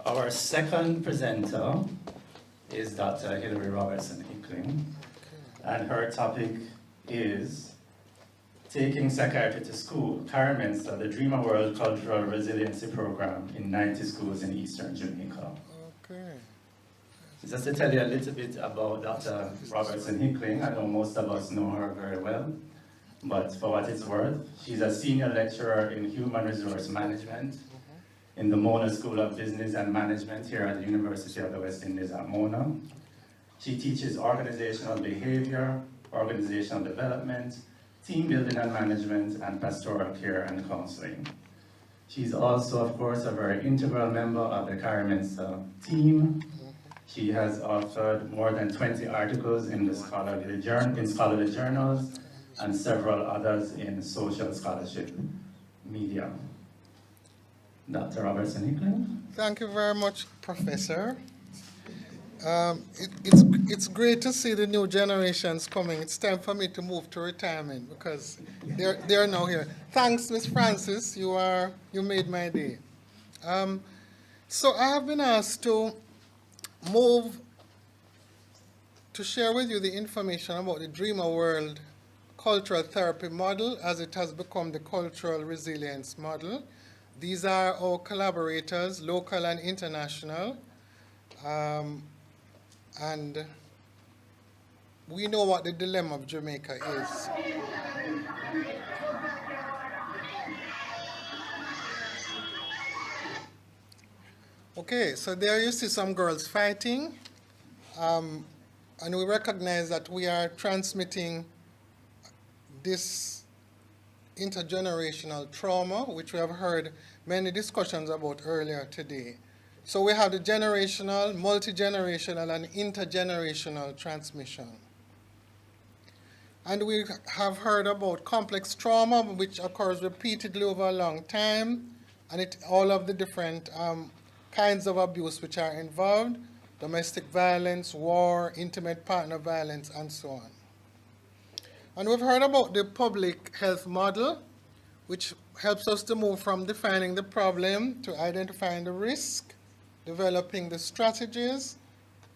Our second presenter is Dr. Hilary Robertson Hickling, and her topic is Taking Psychiatry to School, CARIMENSA, the Dreamer World Cultural Resiliency Program in 90 schools in Eastern Jamaica. Okay. Just to tell you a little bit about Dr. Robertson Hickling, I know most of us know her very well, but for what it's worth, she's a senior lecturer in human resource management in the Mona School of Business and Management here at the University of the West Indies at Mona. She teaches organizational behavior, organizational development, team building and management, and pastoral care and counseling. She's also, of course, a very integral member of the CARIMENSA team. She has authored more than 20 articles in the scholarly journals and several others in social scholarship media. Dr. Robertson Hickling. Thank you very much, Professor. It's great to see the new generations coming. It's time for me to move to retirement because they're now here. Thanks, Miss Francis. You made my day. So I have been asked to move to share with you the information about the Dreamer World Cultural Therapy Model as it has become the Cultural Resilience Model. These are our collaborators, local and international, and we know what the dilemma of Jamaica is. Okay, so there you see some girls fighting, and we recognize that we are transmitting this intergenerational trauma, which we have heard many discussions about earlier today. So we have the generational, multi-generational, and intergenerational transmission. And we have heard about complex trauma, which occurs repeatedly over a long time, and all of the different kinds of abuse which are involved: domestic violence, war, intimate partner violence, and so on. And we've heard about the public health model, which helps us to move from defining the problem to identifying the risk, developing the strategies,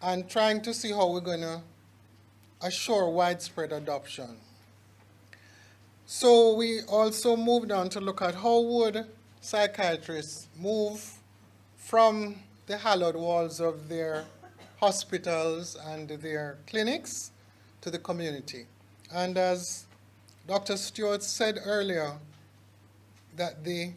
and trying to see how we're going to assure widespread adoption. So we also moved on to look at how would psychiatrists move from the hallowed walls of their hospitals and their clinics to the community. And as Dr. Stewart said earlier, that the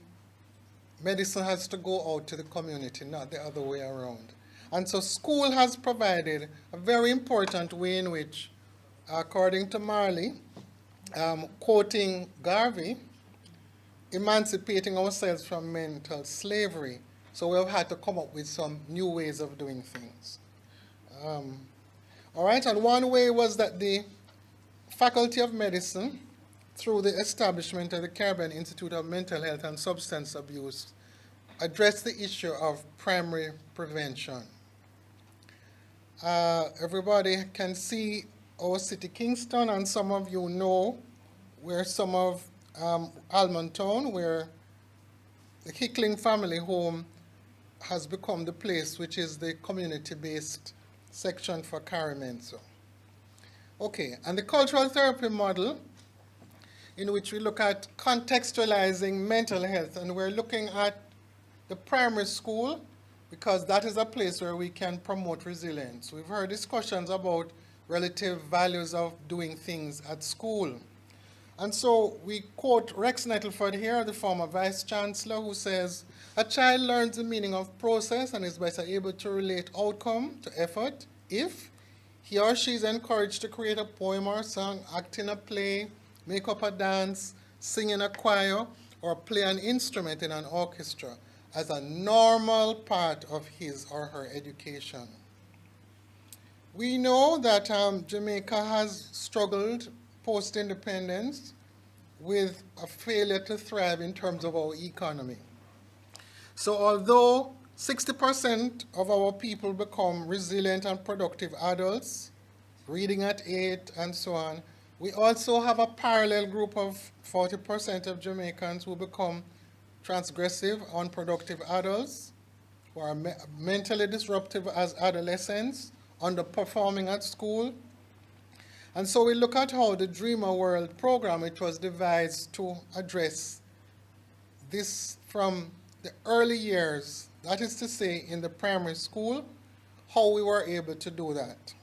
medicine has to go out to the community, not the other way around. And so school has provided a very important way in which, according to Marley, quoting Garvey, emancipating ourselves from mental slavery. So we've had to come up with some new ways of doing things. All right, and one way was that the Faculty of Medicine, through the establishment of the Caribbean Institute of Mental Health and Substance Abuse, addressed the issue of primary prevention. Everybody can see our city, Kingston, and some of you know where some of Almond Town, where the Hickling family home has become the place which is the community-based section for CARIMENSA. Okay, and the cultural therapy model, in which we look at contextualizing mental health, and we're looking at the primary school because that is a place where we can promote resilience. We've heard discussions about relative values of doing things at school. And so we quote Rex Nettleford here, the former vice chancellor, who says, "A child learns the meaning of process and is better able to relate outcome to effort if he or she is encouraged to create a poem or a song, act in a play, make up a dance, sing in a choir, or play an instrument in an orchestra as a normal part of his or her education." We know that Jamaica has struggled post-independence with a failure to thrive in terms of our economy. So although 60% of our people become resilient and productive adults, reading at 8 and so on, we also have a parallel group of 40% of Jamaicans who become transgressive, unproductive adults who are mentally disruptive as adolescents, underperforming at school. And so we look at how the Dreamer World program, which was devised to address this from the early years, that is to say in the primary school, how we were able to do that.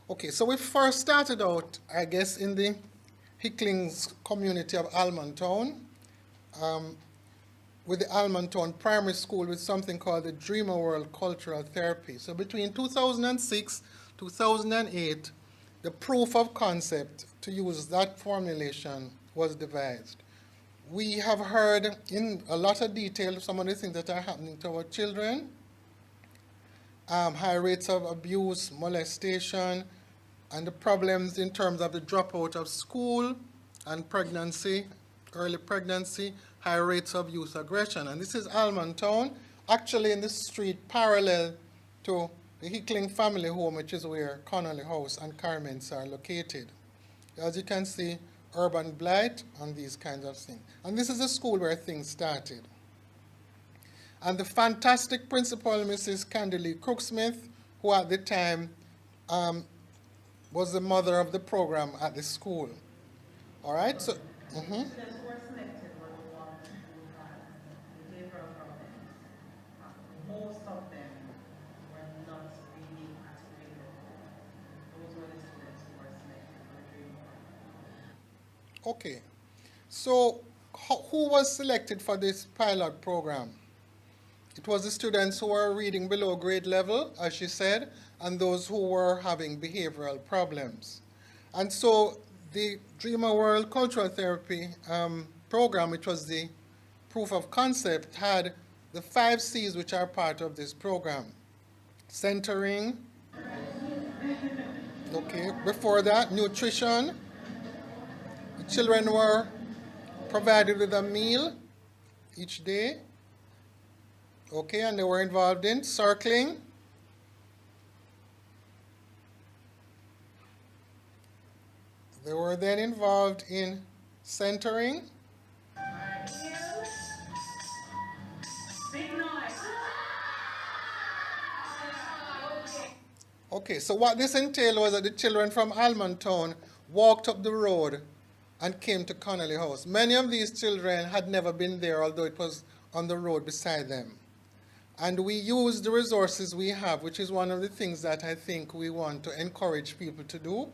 Okay, so we first started out, I guess, in the Hicklings community of Almontown, with the Almontown Primary School with something called the Dreamer World Cultural Therapy. So between 2006, 2008, the proof of concept to use that formulation was devised. We have heard in a lot of detail some of the things that are happening to our children, high rates of abuse, molestation, and the problems in terms of the dropout of school and pregnancy, early pregnancy, high rates of youth aggression. And this is Almontown, actually in the street parallel to the Hickling family home, which is where Connolly House and CARIMENSA are located. As you can see, urban blight and these kinds of things. And this is a school where things started. And the fantastic principal, Mrs. Candy Lee Crooksmith, who at the time was the mother of the program at the school. All right, so. Students who were selected were the ones who had behavioral problems. Most of them were not really activated. Those were the students who were selected for Dream World. Okay, so who was selected for this pilot program? It was the students who were reading below grade level, as she said, and those who were having behavioral problems. And so the Dreamer World Cultural Therapy program, which was the proof of concept, had the 5 C's which are part of this program. Centering. Okay, before that, nutrition. The children were provided with a meal each day. Okay, and they were involved in circling. They were then involved in centering. Okay, so what this entailed was that the children from Almontown walked up the road and came to Connolly House. Many of these children had never been there, although it was on the road beside them. And we use the resources we have, which is one of the things that I think we want to encourage people to do.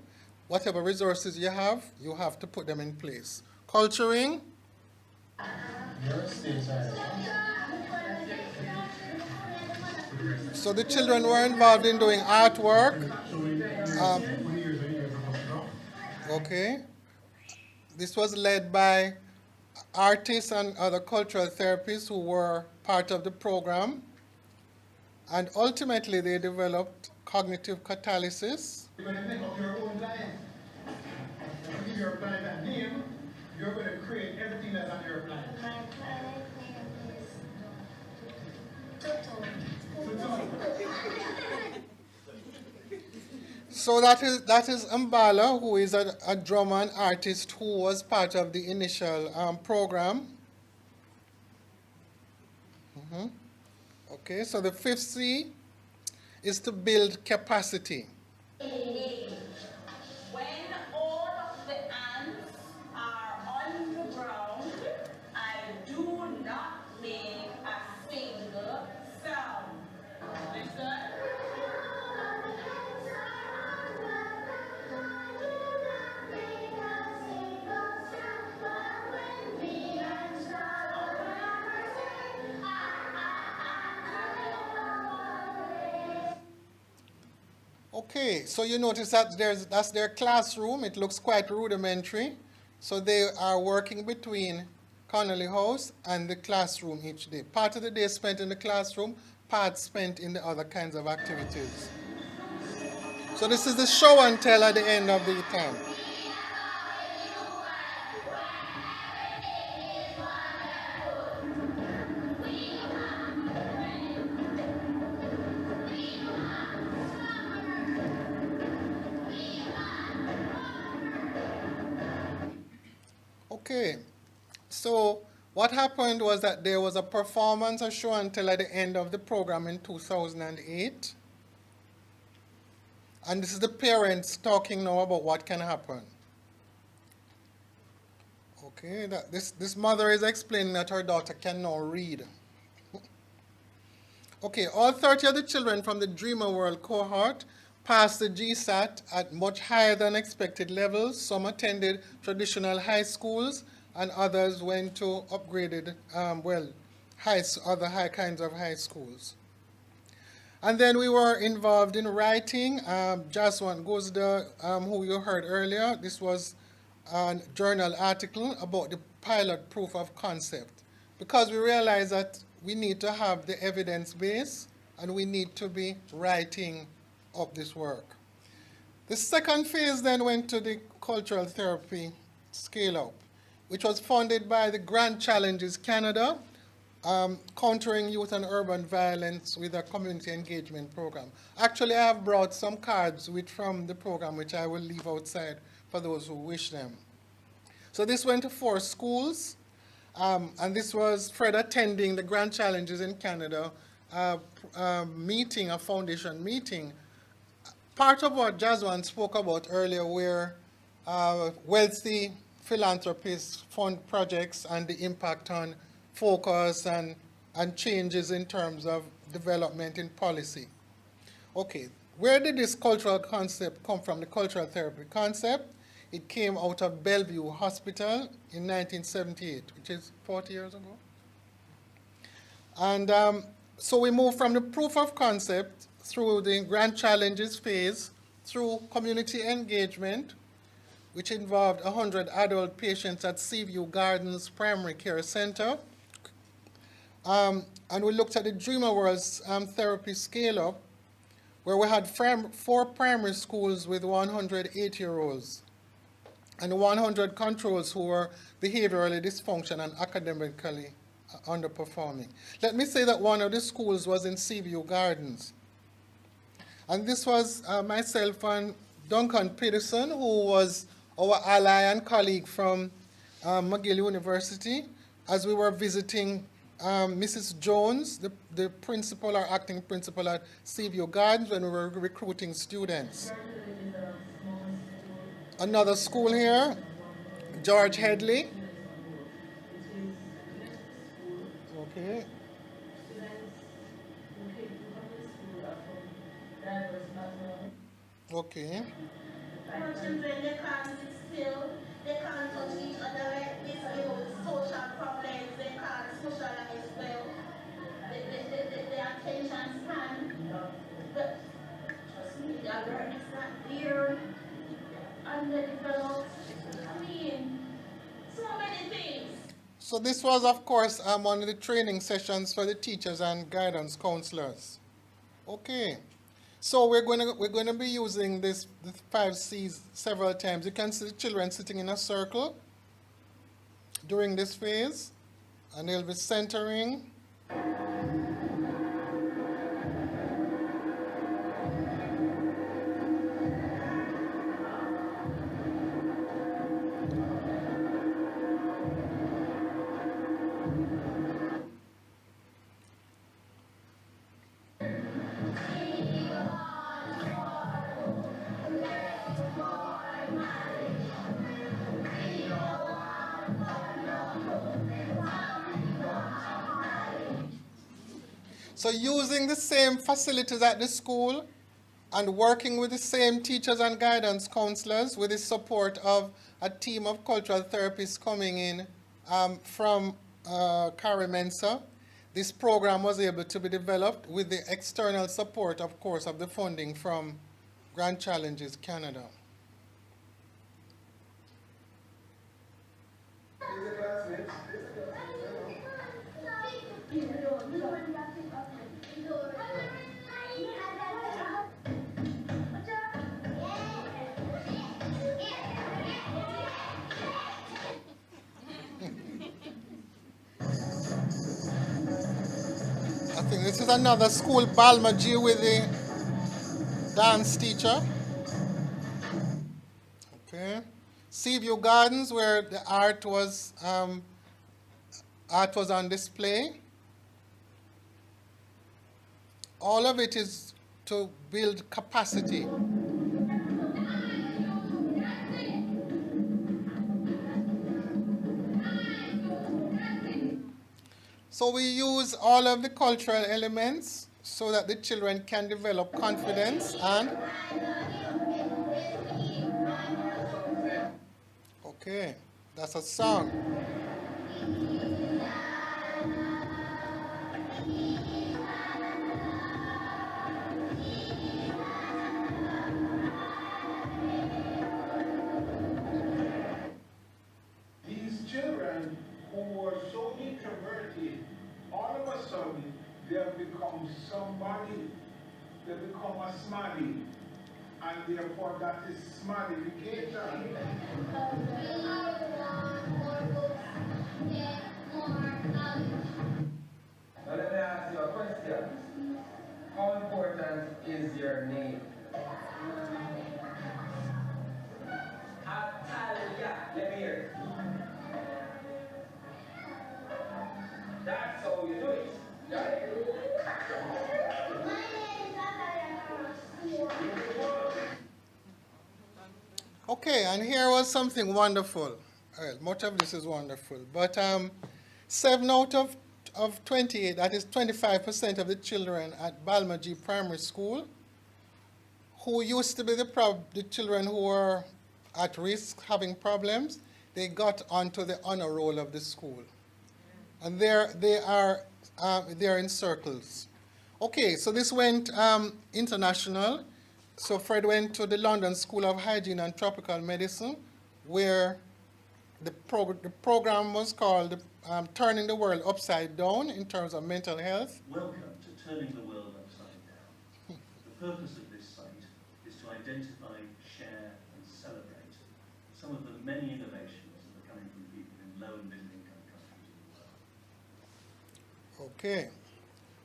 Whatever resources you have to put them in place. Culturing. So the children were involved in doing artwork. Okay. This was led by artists and other cultural therapists who were part of the program. And ultimately, they developed cognitive catalysis. You're going to make up your own client. If you give your client a name, you're going to create everything that's on your client. My client name is Toto. So that is Mbala, who is a drummer and artist who was part of the initial program. Okay, so the 5th C is to build capacity. When all of the ants are on the ground, I do not make a single sound. Listen. Okay, so you notice that that's their classroom. It looks quite rudimentary. So they are working between Connolly House and the classroom each day. Part of the day spent in the classroom, part spent in the other kinds of activities. So this is the show and tell at the end of the time. Okay, so What happened was that there was a performance, a show and tell at the end of the program in 2008. And this is the parents talking now about what can happen. Okay, this mother is explaining that her daughter can now read. Okay, all 30 of the children from the Dreamer World cohort passed the GSAT at much higher than expected levels. Some attended traditional high schools, and others went to upgraded, other high kinds of high schools. And then we were involved in writing. Jaswant Guzda, who you heard earlier, this was a journal article about the pilot proof of concept, because we realized that we need to have the evidence base and we need to be writing up this work. The second phase then went to the cultural therapy scale-up, which was funded by the Grand Challenges Canada, countering youth and urban violence with a community engagement program. Actually, I have brought some cards from the program, which I will leave outside for those who wish them. So this went to 4 schools, and this was Fred attending the Grand Challenges in Canada meeting, a foundation meeting. Part of what Jaswant spoke about earlier were wealthy philanthropists fund projects and the impact on focus and changes in terms of development in policy. Okay, where did this cultural concept come from, the cultural therapy concept? It came out of Bellevue Hospital in 1978, which is 40 years ago. And so we moved from the proof of concept through the Grand Challenges phase, through community engagement, which involved 100 adult patients at Seaview Gardens Primary Care Center. And we looked at the Dreamer World's therapy scale-up, where we had 4 primary schools with 100 8-year-olds and 100 controls who were behaviorally dysfunctional and academically underperforming. Let me say that one of the schools was in Seaview Gardens. And this was myself and Duncan Peterson, who was our ally and colleague from McGill University, as we were visiting Mrs. Jones, the principal or acting principal at Seaview Gardens, when we were recruiting students. Another school here, George Headley. Okay. Okay. Children, they can't sit still, they can't touch each other like this, social problems, they can't socialize well, the attention span, but trust me, the awareness not there, underdeveloped, I mean, so many things. So this was, of course, one of the training sessions for the teachers and guidance counselors. Okay. So we're going to be using the 5 C's several times. You can see the children sitting in a circle during this phase, and they'll be centering. So using the same facilities at the school and working with the same teachers and guidance counselors with the support of a team of cultural therapists coming in from CARIMENSA, this program was able to be developed with the external support, of course, of the funding from Grand Challenges Canada. I think this is another school, Balmaji, with the dance teacher. Okay. Seaview Gardens, where the art was art was on display. All of it is to build capacity. So we use all of the cultural elements so that the children can develop confidence and... Okay, that's a song. These children who were so introverted, all of a sudden, they have become somebody. They become a smarty. And therefore, that is smartification. Now let me ask you a question. How important is your name? Atalia. Let me hear it. That's how you do it. Got it? My name is Atalia. Okay, and here was something wonderful. Well, much of this is wonderful, but 7 out of 28, that is 25% of the children at Balmaji Primary School, who used to be the children who were at risk having problems, they got onto the honor roll of the school. And they are in circles. Okay, so this went international. So Fred went to the London School of Hygiene and Tropical Medicine, where the program was called Turning the World Upside Down in terms of mental health. Welcome to Turning the World Upside Down. The purpose of this site is to identify, share and celebrate some of the many innovations that are coming from people in low and middle income countries in the world. Okay,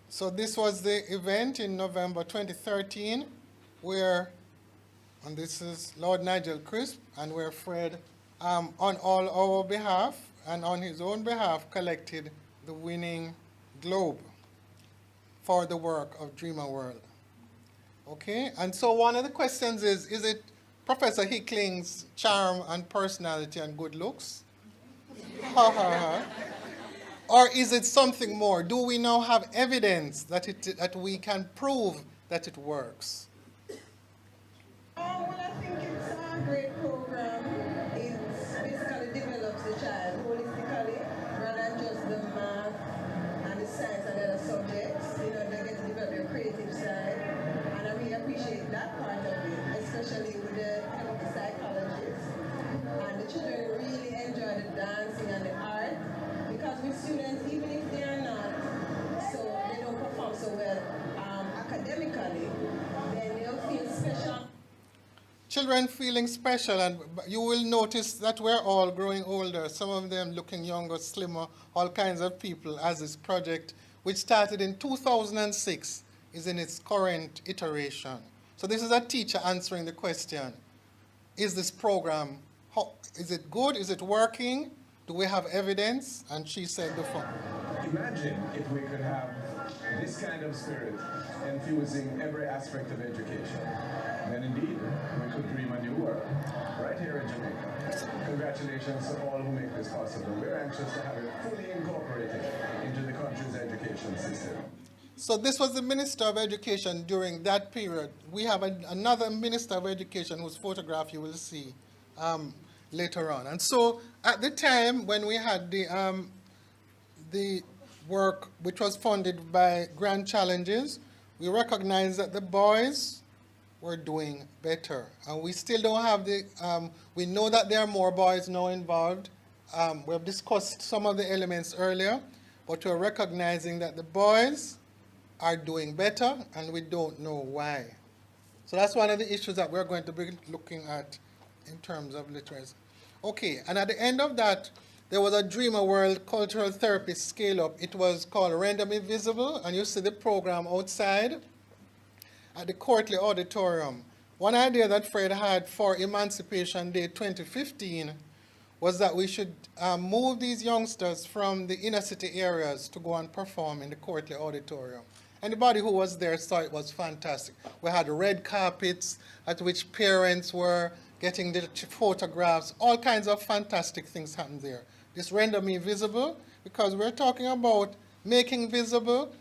so this was the event in November 2013 where, and this is Lord Nigel Crisp, and where Fred, on all our behalf and on his own behalf, collected the winning globe for the work of Dreamer World. Okay, and so one of the questions is it Professor Hickling's charm and personality and good looks? Or is it something more? Do we now have evidence that we can prove that it works? Well, I think it's a great program. It basically develops the child holistically rather than just the math and the science and the other subjects. You know, they get to develop their creative side. And I really appreciate that part of it, especially with the help of the psychologists. And the children really enjoy the dancing and the art because with students, even if they are not, so they don't perform so well academically, then they'll feel special. Children feeling special, and you will notice that we're all growing older, some of them looking younger, slimmer, all kinds of people, as this project, which started in 2006, is in its current iteration. So this is a teacher answering the question, is this program, is it good, is it working, do we have evidence? And she said the phone. Imagine if we could have this kind of spirit infusing every aspect of education. Then indeed, we could dream a new world, right here in Jamaica. Congratulations to all who make this possible. We're anxious to have it fully incorporated into the country's education system. So this was the Minister of Education during that period. We have another Minister of Education whose photograph you will see later on. And so at the time when we had the work which was funded by Grand Challenges, we recognized that the boys were doing better. And we still don't have we know that there are more boys now involved. We have discussed some of the elements earlier, but we're recognizing that the boys are doing better and we don't know why. So that's one of the issues that we're going to be looking at in terms of literacy. Okay, and at the end of that, there was a Dreamer World Cultural Therapy Scale-Up. It was called Render Me Visible, and you see the program outside at the Courtly Auditorium. One idea that Fred had for Emancipation Day 2015 was that we should move these youngsters from the inner city areas to go and perform in the Courtly Auditorium. Anybody who was there saw it was fantastic. We had red carpets at which parents were getting the photographs, all kinds of fantastic things happened there. This rendered me visible because we're talking about making visible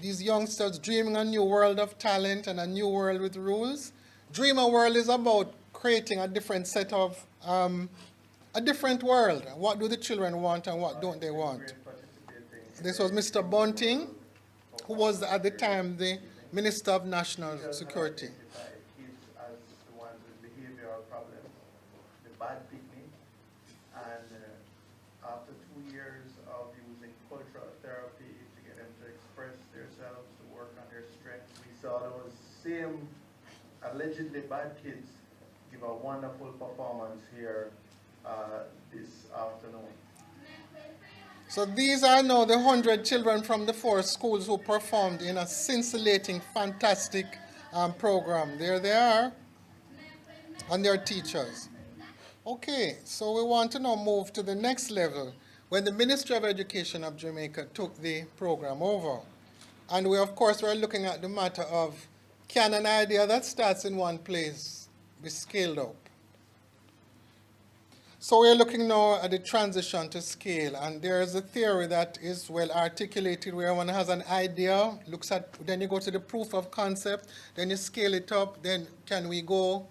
these youngsters dreaming a new world of talent and a new world with rules. Dreamer World is about creating a different set of, a different world. What do the children want and what don't they want? This was Mr. Bunting, who was at the time the Minister of National Security. Kids as the ones with behavioral problems, the bad picnic, and after 2 years of using cultural therapy to get them to express themselves, to work on their strengths, we saw those same allegedly bad kids give a wonderful performance here this afternoon. So these are now the 100 children from the 4 schools who performed in a scintillating, fantastic program. There they are, and their teachers. Okay, so we want to now move to the next level, when the Ministry of Education of Jamaica took the program over. And we, of course, were looking at the matter of, can an idea that starts in one place be scaled up? So we're looking now at the transition to scale, and there is a theory that is well articulated where one has an idea, looks at, then you go to the proof of concept, then you scale it up, then can we go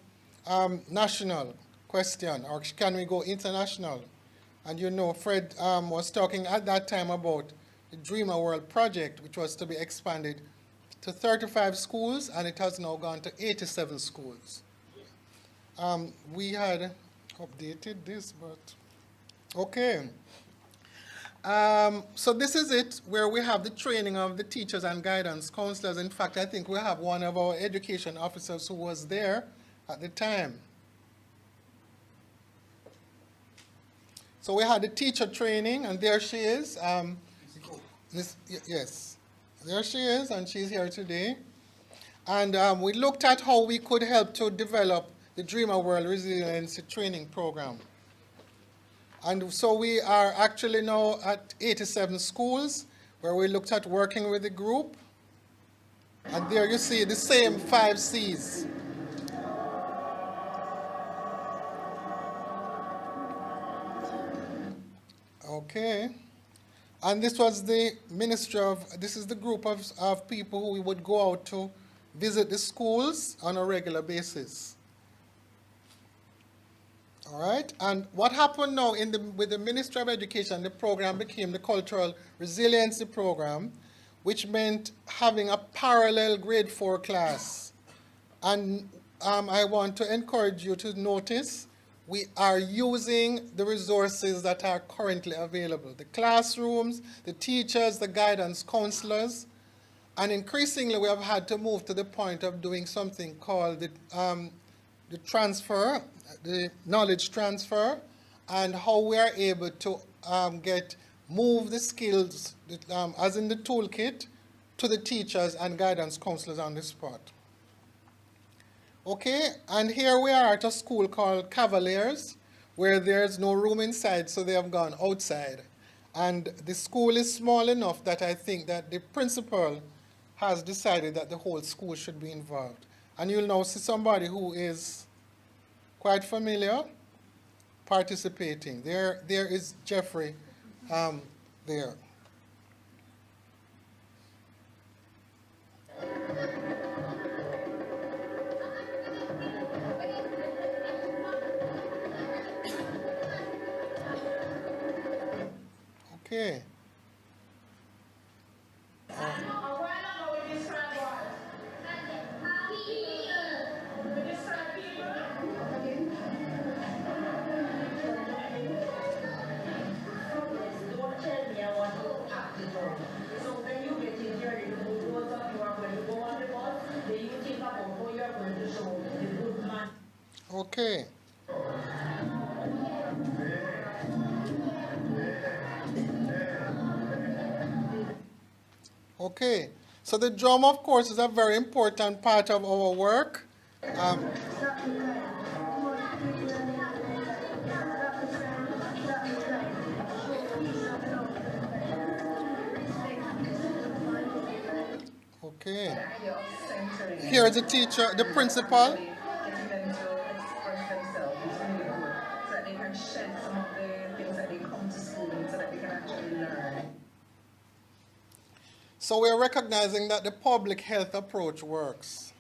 national question, or can we go international? And you know, Fred was talking at that time about the Dreamer World project, which was to be expanded to 35 schools, and it has now gone to 87 schools. We had updated this, but okay. So this is it, where we have the training of the teachers and guidance counselors. In fact, I think we have one of our education officers who was there at the time. So we had the teacher training, and there she is. Yes, there she is, and she's here today. And we looked at how we could help to develop the Dreamer World Resiliency Training Program. And so we are actually now at 87 schools, where we looked at working with the group. And there you see the same 5 C's. Okay. And this was the ministry of, this is the group of people who we would go out to visit the schools on a regular basis. All right, and what happened now with the Ministry of Education, the program became the Cultural Resiliency Program, which meant having a parallel grade 4 class. And I want to encourage you to notice we are using the resources that are currently available, the classrooms, the teachers, the guidance counselors, and increasingly we have had to move to the point of doing something called the transfer, the knowledge transfer, and how we are able to move the skills, as in the toolkit, to the teachers and guidance counselors on the spot. Okay, and here we are at a school called Cavaliers, where there's no room inside, so they have gone outside. And the school is small enough that I think that the principal has decided that the whole school should be involved. And you'll now see somebody who is quite familiar participating. There is Jeffrey there. Okay. Okay. Okay. So the drum, of course, is a very important part of our work. Okay. The idea of centering. Here's the teacher, the principal. Getting them to express themselves is really good, so that they can shed some of the things that they come to school with, so that they can actually learn. So we're recognizing that the public health approach works.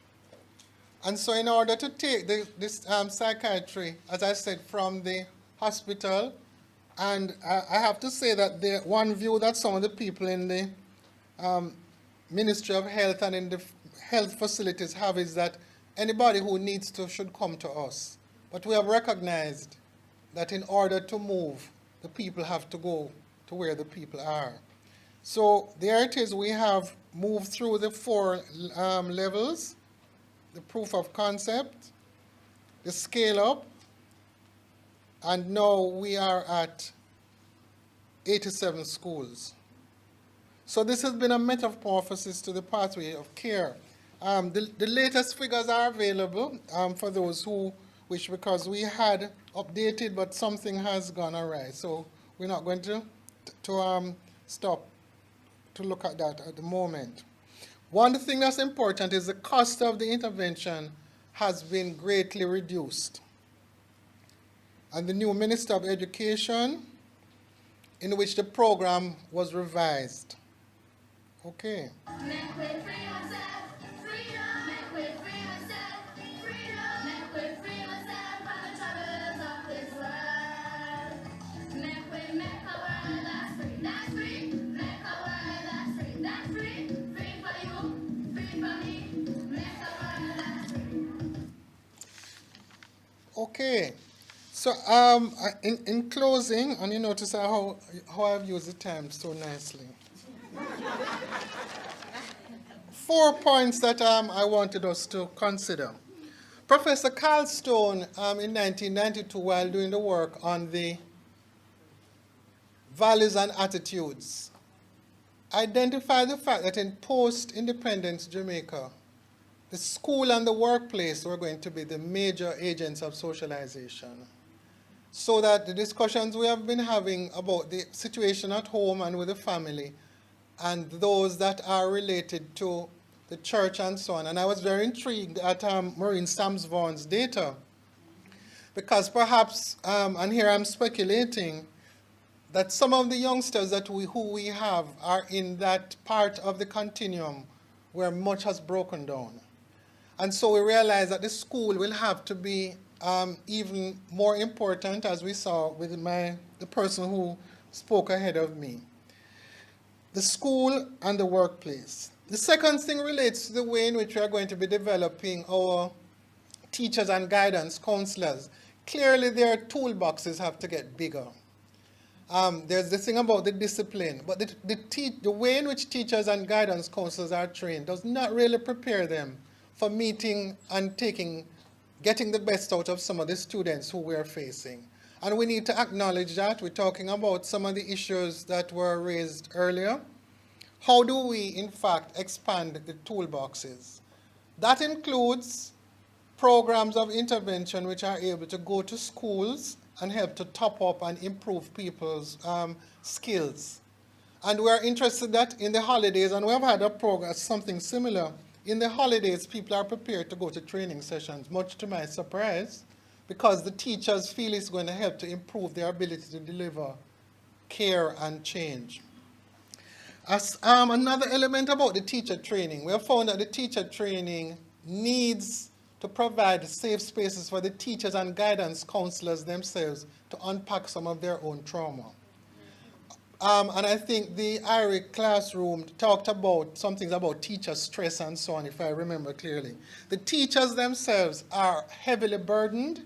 And so in order to take this psychiatry, as I said, from the hospital, and I have to say that the one view that some of the people in the Ministry of Health and in the health facilities have is that anybody who needs to should come to us. But we have recognized that in order to move, the people have to go to where the people are. So there it is, we have moved through the 4 levels: the proof of concept, the scale up, and now we are at 87 schools. So this has been a metamorphosis to the pathway of care. The latest figures are available for those who wish, because we had updated, but something has gone awry. So we're not going to stop to look at that at the moment. One thing that's important is the cost of the intervention has been greatly reduced. And the new Minister of Education, in which the program was revised. Okay. Okay, so in closing, and you notice how I've used the time so nicely. 4 points that I wanted us to consider. Professor Carl Stone, in 1992, while doing the work on the values and attitudes, identified the fact that in post-independence Jamaica, the school and the workplace were going to be the major agents of socialization. So that the discussions we have been having about the situation at home and with the family, and those that are related to the church and so on. And I was very intrigued at Maureen Sams-Vaughan's data, because perhaps, and here I'm speculating, that some of the youngsters that who we have are in that part of the continuum where much has broken down. And so we realize that the school will have to be even more important, as we saw with the person who spoke ahead of me. The school and the workplace. The second thing relates to the way in which we are going to be developing our teachers and guidance counselors. Clearly, their toolboxes have to get bigger. There's the thing about the discipline, but the way in which teachers and guidance counselors are trained does not really prepare them for meeting and getting the best out of some of the students who we're facing. And we need to acknowledge that. We're talking about some of the issues that were raised earlier. How do we, in fact, expand the toolboxes? That includes programs of intervention which are able to go to schools and help to top up and improve people's skills. And we're interested that in the holidays, and we've had a program, something similar. In the holidays, people are prepared to go to training sessions, much to my surprise, because the teachers feel it's going to help to improve their ability to deliver care and change. As another element about the teacher training, we have found that the teacher training needs to provide safe spaces for the teachers and guidance counselors themselves to unpack some of their own trauma. And I think the IRIC classroom talked about some things about teacher stress and so on, if I remember clearly. The teachers themselves are heavily burdened,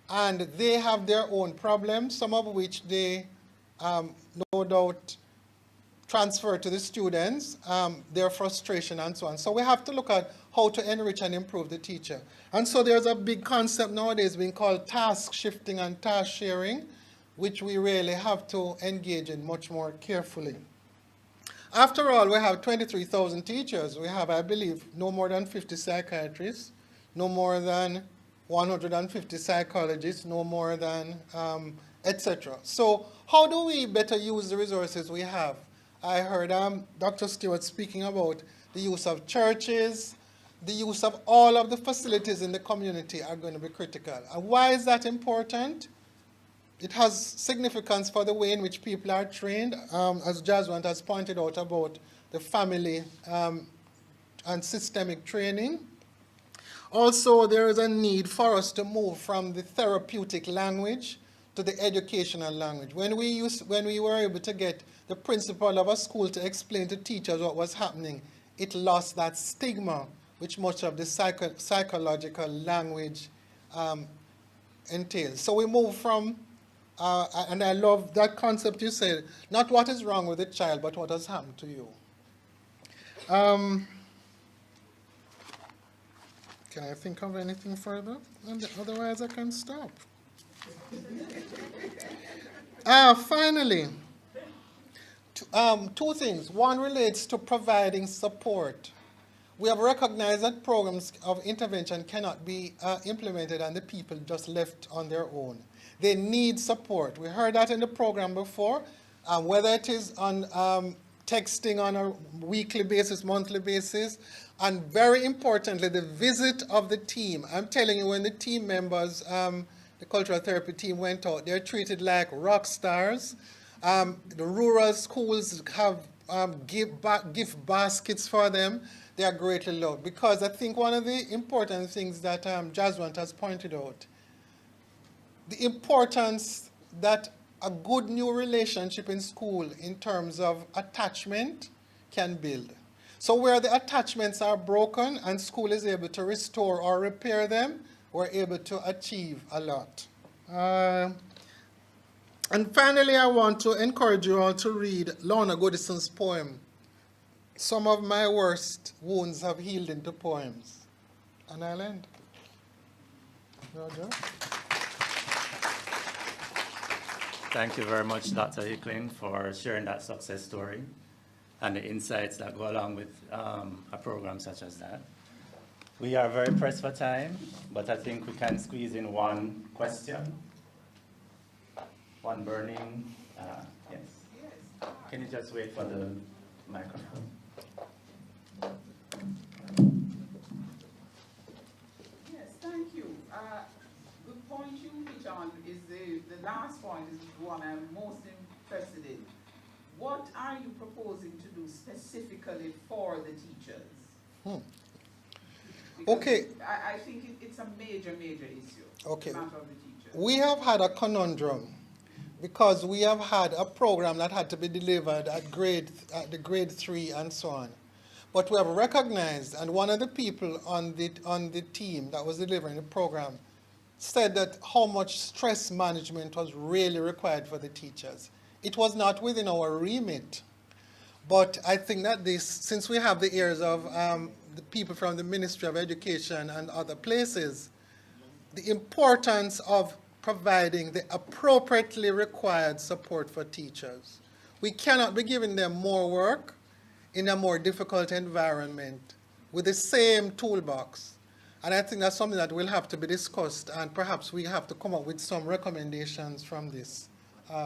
and they have their own problems, some of which they no doubt transfer to the students, their frustration and so on. So we have to look at how to enrich and improve the teacher. And so there's a big concept nowadays being called task shifting and task sharing, which we really have to engage in much more carefully. After all, we have 23,000 teachers. We have, I believe, no more than 50 psychiatrists, no more than 150 psychologists, no more than, etc. So how do we better use the resources we have? I heard Dr. Stewart speaking about the use of churches, the use of all of the facilities in the community are going to be critical. And why is that important? It has significance for the way in which people are trained, as Jaswant has pointed out about the family and systemic training. Also, there is a need for us to move from the therapeutic language to the educational language. When we were able to get the principal of a school to explain to teachers what was happening, it lost that stigma which much of the psychological language entails. So we move from, and I love that concept you said, not what is wrong with the child, but what has happened to you. Can I think of anything further? Otherwise, I can stop. Finally, two things. One relates to providing support. We have recognized that programs of intervention cannot be implemented and the people just left on their own. They need support. We heard that in the program before, whether it is on texting on a weekly basis, monthly basis, and very importantly, the visit of the team. I'm telling you, when the team members, the cultural therapy team went out, they're treated like rock stars. The rural schools have gift baskets for them. They are greatly loved. Because I think one of the important things that Jaswant has pointed out, the importance that a good new relationship in school in terms of attachment can build. So where the attachments are broken and school is able to restore or repair them, we're able to achieve a lot. And finally, I want to encourage you all to read Lorna Goodison's poem, Some of My Worst Wounds Have Healed into Poems. And I'll end. Roger? Thank you very much, Dr. Hickling, for sharing that success story and the insights that go along with a program such as that. We are very pressed for time, but I think we can squeeze in one question. One burning, yes. Can you just wait for the microphone? Yes, thank you. The point you hit on is the last point is the one I'm most interested in. What are you proposing to do specifically for the teachers? Okay. I think it's a major issue. Okay. The matter of the teachers. We have had a conundrum because we have had a program that had to be delivered at the grade 3 and so on. But we have recognized, and one of the people on the team that was delivering the program said that how much stress management was really required for the teachers. It was not within our remit. But I think that since we have the ears of the people from the Ministry of Education and other places, the importance of providing the appropriately required support for teachers. We cannot be giving them more work in a more difficult environment with the same toolbox. And I think that's something that will have to be discussed, and perhaps we have to come up with some recommendations from this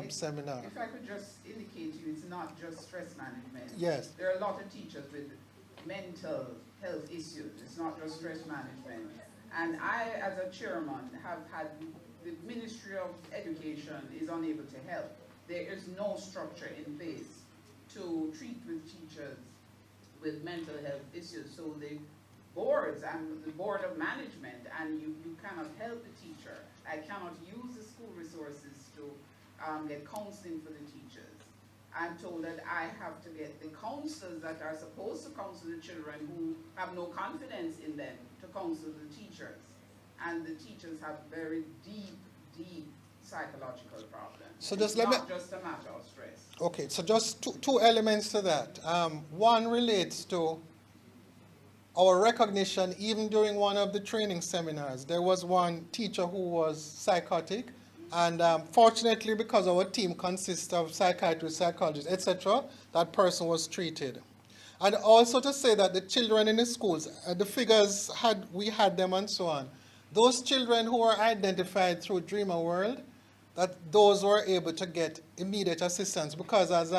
seminar. If I could just indicate to you, it's not just stress management. Yes. There are a lot of teachers with mental health issues. It's not just stress management. And I, as a chairman, have had the Ministry of Education is unable to help. There is no structure in place to treat with teachers with mental health issues. So the boards and the board of management, and you cannot help the teacher. I cannot use the school resources to get counseling for the teachers. I'm told that I have to get the counselors that are supposed to counsel the children who have no confidence in them to counsel the teachers. And the teachers have very deep psychological problems. So just it's not just a matter of stress. Okay, so just two elements to that. One relates to our recognition. Even during one of the training seminars, there was one teacher who was psychotic, and fortunately, because our team consists of psychiatrists, psychologists, etc., that person was treated. And also to say that the children in the schools, the figures, we had them and so on. Those children who were identified through Dreamer World, that those were able to get immediate assistance, because as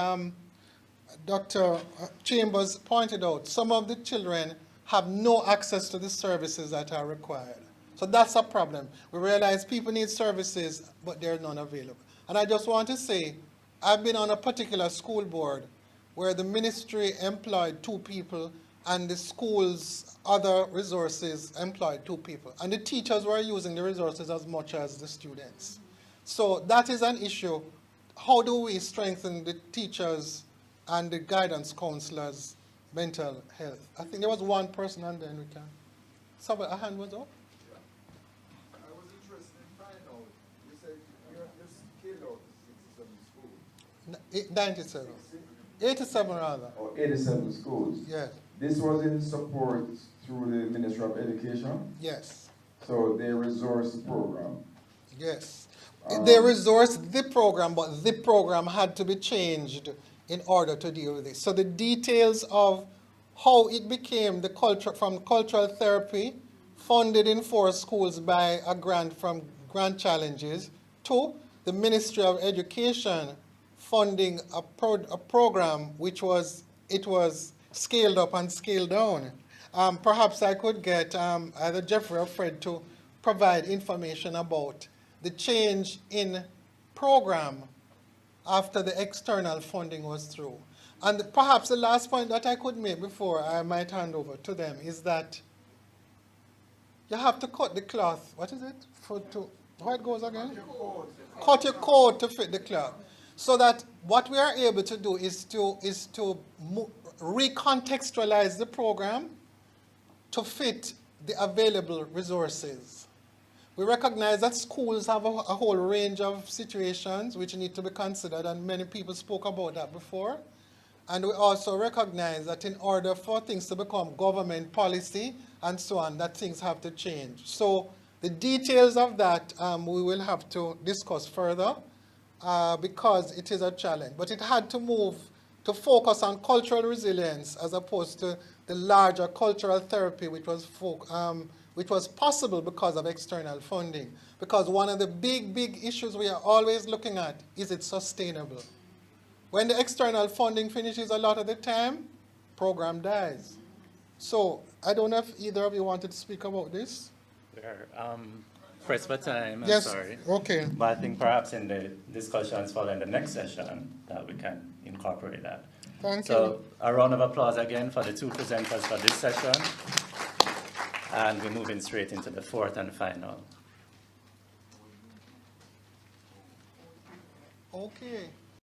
Dr. Chambers pointed out, some of the children have no access to the services that are required. So that's a problem. We realize people need services, but there are none available. And I just want to say, I've been on a particular school board where the ministry employed 2 people and the school's other resources employed 2 people. And the teachers were using the resources as much as the students. So that is an issue. How do we strengthen the teachers and the guidance counselors' mental health? I think there was one person, and then we can. Somebody, a hand was up? Yeah. I was interested in finding out. You said you scaled out 67 schools. 97. 87 rather. Or 87 schools. Yeah. This was in support through the Ministry of Education? Yes. So they resourced the program? Yes. They resourced the program, but the program had to be changed in order to deal with this. So the details of how it became the from cultural therapy, funded in 4 schools by a grant from Grant Challenges, to the Ministry of Education funding a program which was scaled up and scaled down. Perhaps I could get either Jeffrey or Fred to provide information about the change in program after the external funding was through. And perhaps the last point that I could make before I might hand over to them is that you have to cut the cloth. What is it? How it goes again? Cut your coat to fit the cloth. So that what we are able to do is to recontextualize the program to fit the available resources. We recognize that schools have a whole range of situations which need to be considered, and many people spoke about that before. And we also recognize that in order for things to become government policy and so on, that things have to change. So the details of that we will have to discuss further because it is a challenge. But it had to move to focus on cultural resilience as opposed to the larger cultural therapy which was possible because of external funding. Because one of the big issues we are always looking at is it sustainable. When the external funding finishes a lot of the time, program dies. So I don't know if either of you wanted to speak about this. We're pressed for time, yes, I'm sorry. Okay. But I think perhaps in the discussions following the next session that we can incorporate that. Thank you. So a round of applause again for the 2 presenters for this session. And we're moving straight into the 4th and final. Okay.